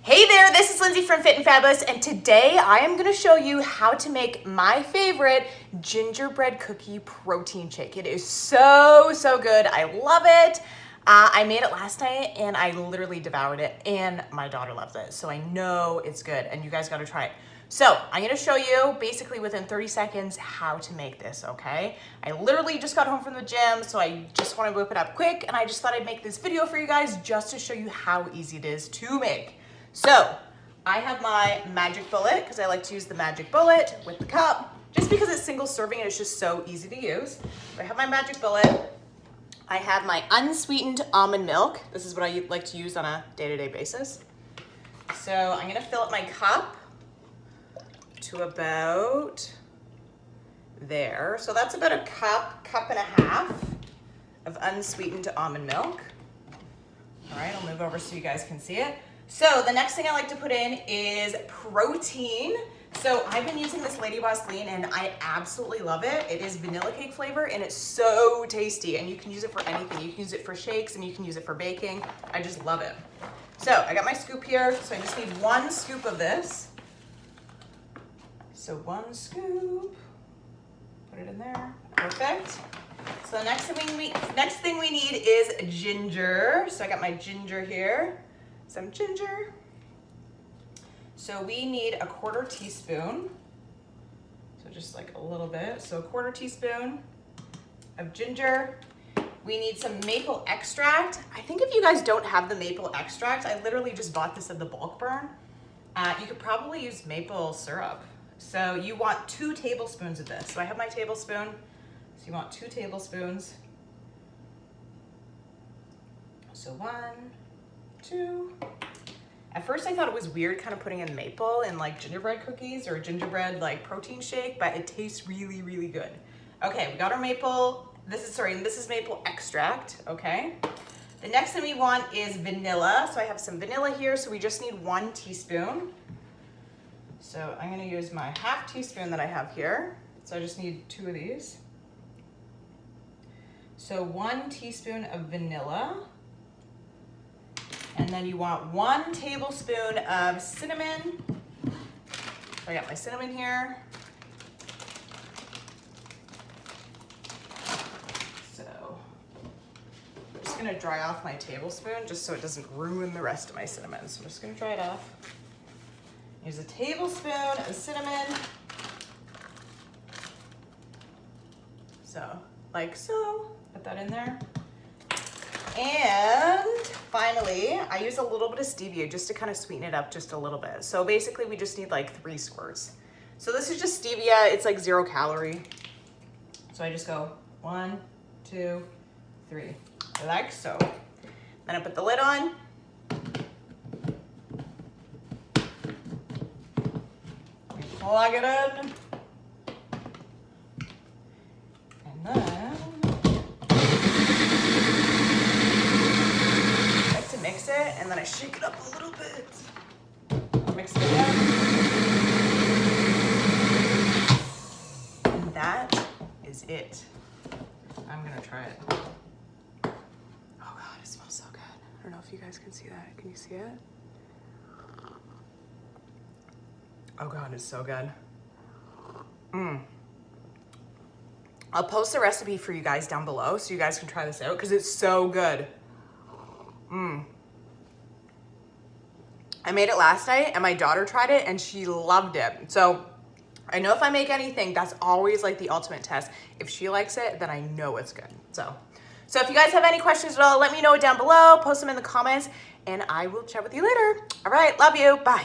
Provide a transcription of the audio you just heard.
Hey there, this is Lindsay from Fit and Fabulous, and today I am going to show you how to make my favorite gingerbread cookie protein shake. It is so good. I love it. I made it last night and I literally devoured it, and my daughter loves it, so I know it's good and you guys got to try it. So I'm going to show you basically within 30 seconds how to make this, okay? I literally just got home from the gym, so I just want to whip it up quick, and I just thought I'd make this video for you guys just to show you how easy it is to make. So I have my magic bullet because I like to use the magic bullet with the cup just because it's single serving and it's just so easy to use. I have my magic bullet. I have my unsweetened almond milk. This is what I like to use on a day-to-day basis. So I'm gonna fill up my cup to about there. So that's about a cup and a half of unsweetened almond milk. All right, I'll move over so you guys can see it. So the next thing I like to put in is protein. So I've been using this LadyBoss Greens and I absolutely love it. It is vanilla cake flavor and it's so tasty, and you can use it for anything. You can use it for shakes and you can use it for baking. I just love it. So I got my scoop here. So I just need 1 scoop of this. So 1 scoop, put it in there, perfect. So the next thing we need is ginger. So I got my ginger here. Some ginger. So we need a 1/4 teaspoon. So just like a little bit. So a 1/4 teaspoon of ginger. We need some maple extract. I think if you guys don't have the maple extract, I literally just bought this at the bulk burn. You could probably use maple syrup. So you want 2 tablespoons of this. So I have my tablespoon. So you want 2 tablespoons. So 1, 2. At first I thought it was weird kind of putting in maple in like gingerbread cookies or gingerbread like protein shake, but it tastes really good. Okay, we got our maple. This is maple extract, okay? The next thing we want is vanilla. So I have some vanilla here, so we just need 1 teaspoon. So I'm gonna use my 1/2 teaspoon that I have here. So I just need 2 of these. So 1 teaspoon of vanilla. And then you want 1 tablespoon of cinnamon. So I got my cinnamon here. So I'm just gonna dry off my tablespoon just so it doesn't ruin the rest of my cinnamon. So I'm just gonna dry it off. Use a tablespoon of cinnamon. So, like so, put that in there. And finally, I use a little bit of stevia just to kind of sweeten it up just a little bit. So basically we just need like 3 squirts. So this is just stevia, it's like 0 calorie. So I just go 1, 2, 3, like so. Then I put the lid on. Plug it in. And then I like to mix it, and then I shake it up a little bit. I'll mix it again. And that is it. I'm gonna try it. Oh God, it smells so good. I don't know if you guys can see that. Can you see it? Oh God, it's so good. I'll post the recipe for you guys down below so you guys can try this out because it's so good. I made it last night and my daughter tried it and she loved it. So I know if I make anything, that's always like the ultimate test. If she likes it, then I know it's good. So if you guys have any questions at all, let me know down below, post them in the comments, and I will chat with you later. All right, love you, bye.